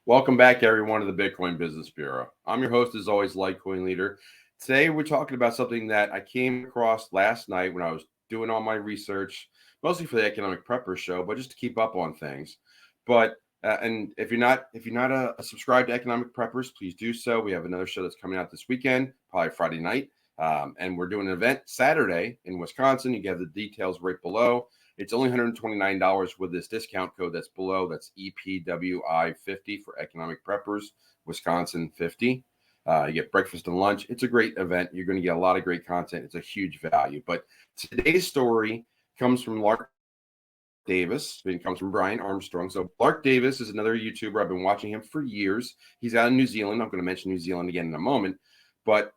Welcome back, everyone, to the Bitcoin Business Bureau. I'm your host, as always, LitecoinLeader. Today, we're talking about something that I came across last night when I was doing all my research, mostly for the Economic Preppers show, but just to keep up on things. And if you're not a subscribed to Economic Preppers, please do so. We have another show that's coming out this weekend, probably Friday night, and we're doing an event Saturday in Wisconsin. You have the details right below. It's only $129 with this discount code that's below. That's EPWI50 for Economic Preppers, Wisconsin 50. You get breakfast and lunch. It's a great event. You're going to get a lot of great content. It's a huge value. But today's story comes from Lark Davis. It comes from Brian Armstrong. So Lark Davis is another YouTuber. I've been watching him for years. He's out in New Zealand. I'm going to mention New Zealand again in a moment. But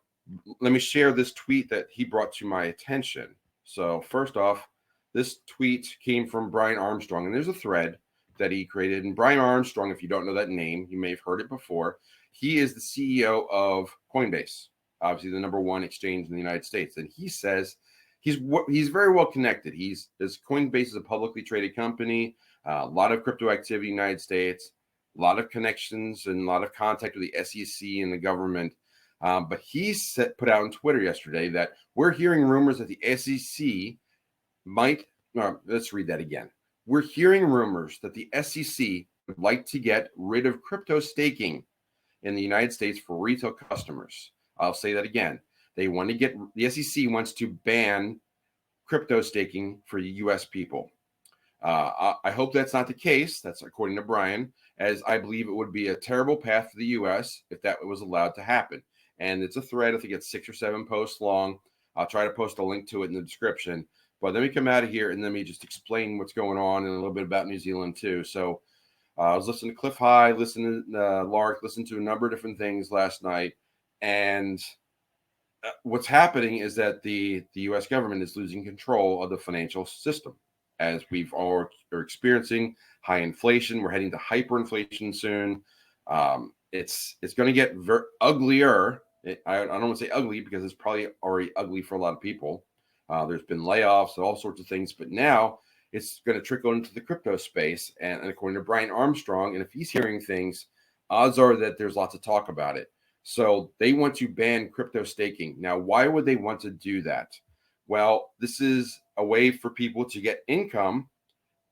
let me share this tweet that he brought to my attention. So first off, this tweet came from Brian Armstrong, and there's a thread that he created. And Brian Armstrong, if you don't know that name, you may have heard it before. He is the CEO of Coinbase, obviously the number one exchange in the United States. And he says he's very well connected. Coinbase is a publicly traded company, a lot of crypto activity in the United States, a lot of connections and a lot of contact with the SEC and the government. But he put out on Twitter yesterday that we're hearing rumors that the SEC let's read that again. We're hearing rumors that the SEC would like to get rid of crypto staking in the United States for retail customers. I'll say that again. The SEC wants to ban crypto staking for U.S. people. I hope that's not the case. That's according to Brian, as I believe it would be a terrible path for the U.S. if that was allowed to happen. And it's a thread. I think it's 6 or 7 posts long. I'll try to post a link to it in the description. But let me come out of here and let me just explain what's going on and a little bit about New Zealand too. So I was listening to Cliff High, listening to Lark, listening to a number of different things last night. And what's happening is that the U.S. government is losing control of the financial system. As we've all are experiencing high inflation, we're heading to hyperinflation soon. It's going to get uglier. I don't want to say ugly because it's probably already ugly for a lot of people. There's been layoffs and all sorts of things, but now it's going to trickle into the crypto space. And according to Brian Armstrong, and if he's hearing things, odds are that there's lots of talk about it. So they want to ban crypto staking. Now, why would they want to do that? Well, this is a way for people to get income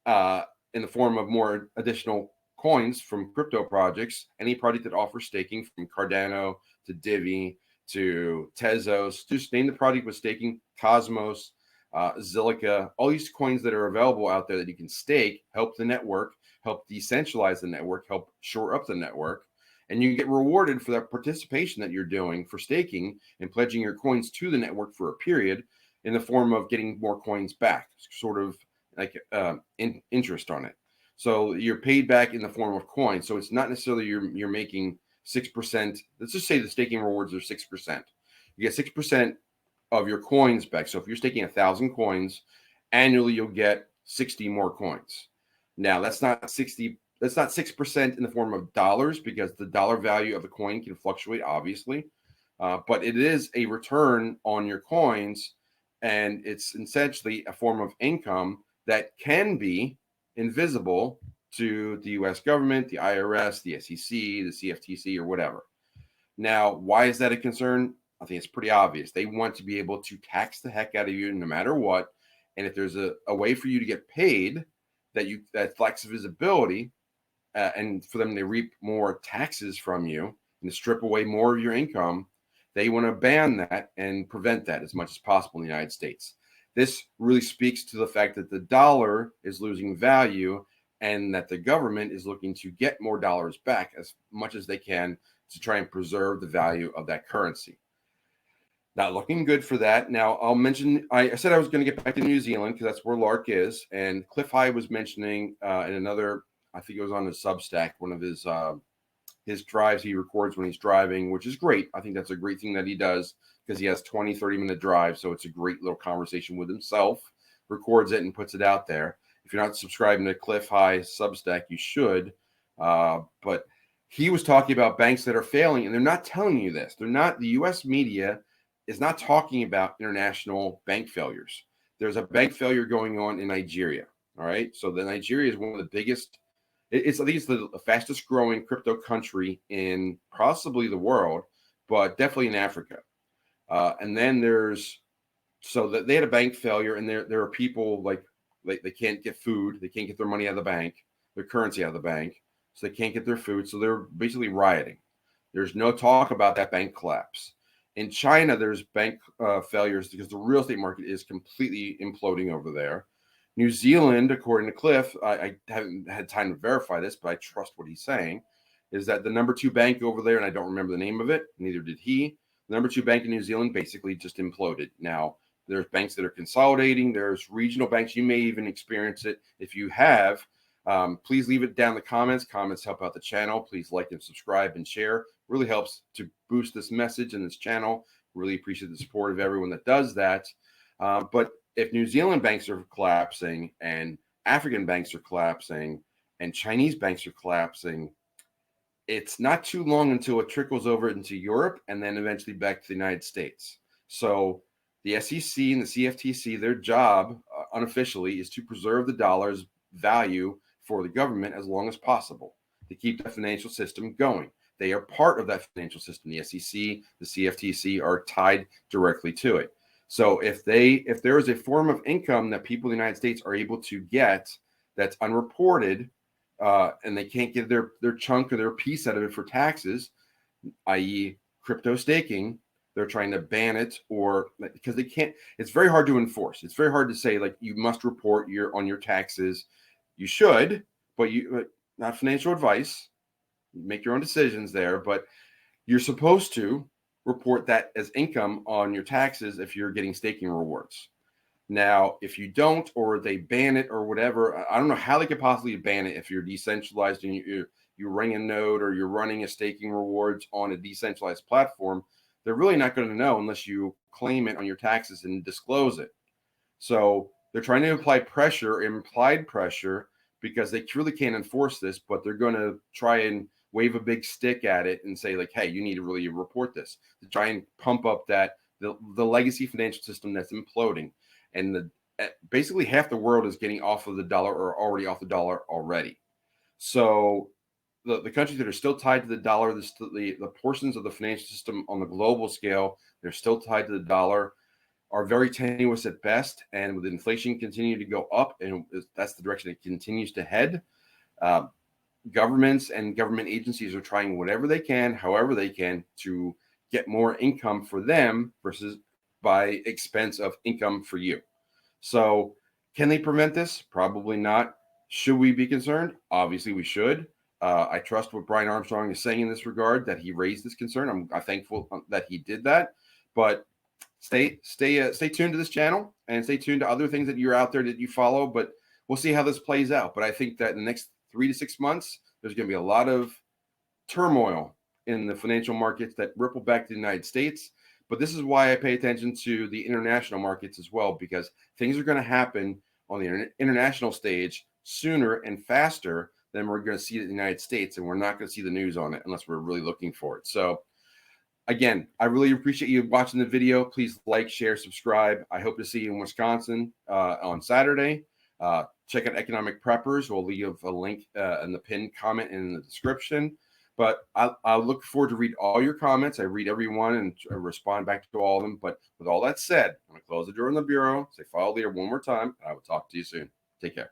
in the form of more additional coins from crypto projects. Any project that offers staking, from Cardano to Divi to Tezos, just name the project with staking, Cosmos, Zilliqa, all these coins that are available out there that you can stake, help the network, help decentralize the network, help shore up the network. And you get rewarded for that participation that you're doing for staking and pledging your coins to the network for a period in the form of getting more coins back, sort of like interest on it. So you're paid back in the form of coins. So it's not necessarily you're making 6%. Let's just say the staking rewards are 6%. You get 6% of your coins back. So if you're staking 1,000 coins annually, you'll get 60 more coins. Now that's not 6% in the form of dollars, because the dollar value of the coin can fluctuate, obviously. But it is a return on your coins, and it's essentially a form of income that can be invisible to the U.S. government, the IRS, the SEC, the CFTC, or whatever. Now, why is that a concern? I think it's pretty obvious. They want to be able to tax the heck out of you no matter what. And if there's a way for you to get paid that lacks visibility, and for them to reap more taxes from you and to strip away more of your income, they want to ban that and prevent that as much as possible in the United States. This really speaks to the fact that the dollar is losing value and that the government is looking to get more dollars back as much as they can to try and preserve the value of that currency. Not looking good for that. Now, I'll mention, I said I was going to get back to New Zealand because that's where Lark is. And Cliff High was mentioning in another, I think it was on his Substack, one of his drives he records when he's driving, which is great. I think that's a great thing that he does, because he has 20, 30-minute drives. So it's a great little conversation with himself, records it and puts it out there. If you're not subscribing to Cliff High Substack, you should. But he was talking about banks that are failing, and they're not telling you this. The U.S. media is not talking about international bank failures. There's a bank failure going on in Nigeria. All right. So Nigeria is one of the biggest I think it's the fastest growing crypto country in possibly the world, but definitely in Africa. And then so that they had a bank failure, and there are people like they can't get food, they can't get their money out of the bank, their currency out of the bank, so they can't get their food. So they're basically rioting. There's no talk about that bank collapse. In China, there's bank failures because the real estate market is completely imploding over there. New Zealand, according to Cliff, I haven't had time to verify this, but I trust what he's saying, is that the number 2 bank over there, and I don't remember the name of it, neither did he, the number 2 bank in New Zealand basically just imploded. Now, there's banks that are consolidating. There's regional banks. You may even experience it. If you have, please leave it down in the comments. Comments help out the channel. Please like and subscribe and share. Really helps to boost this message and this channel. Really appreciate the support of everyone that does that. But if New Zealand banks are collapsing and African banks are collapsing and Chinese banks are collapsing, it's not too long until it trickles over into Europe and then eventually back to the United States. So the SEC and the CFTC, their job unofficially is to preserve the dollar's value for the government as long as possible to keep the financial system going. They are part of that financial system. The SEC, the CFTC are tied directly to it. So if there is a form of income that people in the United States are able to get that's unreported, and they can't get their chunk or their piece out of it for taxes, i.e. crypto staking, they're trying to ban it, or because they can't, it's very hard to enforce. It's very hard to say, like, you must report on your taxes. You should, but not financial advice. Make your own decisions there, but you're supposed to report that as income on your taxes if you're getting staking rewards. Now, if you don't, or they ban it or whatever, I don't know how they could possibly ban it if you're decentralized and you're running a node or you're running a staking rewards on a decentralized platform. They're really not going to know unless you claim it on your taxes and disclose it. So they're trying to apply pressure, implied pressure, because they really can't enforce this, but they're going to try and wave a big stick at it and say, like, hey, you need to really report this, to try and pump up the legacy financial system that's imploding. And basically half the world is getting off of the dollar or already off the dollar already. So the countries that are still tied to the dollar, the portions of the financial system on the global scale, they're still tied to the dollar, are very tenuous at best. And with inflation continuing to go up, and that's the direction it continues to head, governments and government agencies are trying whatever they can, however they can, to get more income for them versus by expense of income for you. So can they prevent this? Probably not. Should we be concerned? Obviously we should. I trust what Brian Armstrong is saying in this regard, that he raised this concern. I'm thankful that he did that. But stay tuned to this channel and stay tuned to other things that you're out there that you follow. But we'll see how this plays out. But I think that in the next 3 to 6 months, there's going to be a lot of turmoil in the financial markets that ripple back to the United States. But this is why I pay attention to the international markets as well, because things are going to happen on the international stage sooner and faster than we're going to see it in the United States, and we're not going to see the news on it unless we're really looking for it. So again, I really appreciate you watching the video. Please like, share, subscribe. I hope to see you in Wisconsin on Saturday. Check out EconomicPreppers. We'll leave a link in the pinned comment in the description. But I look forward to read all your comments. I read every one and respond back to all of them. But with all that said, I'm going to close the door in the bureau, say follow leader one more time, and I will talk to you soon. Take care.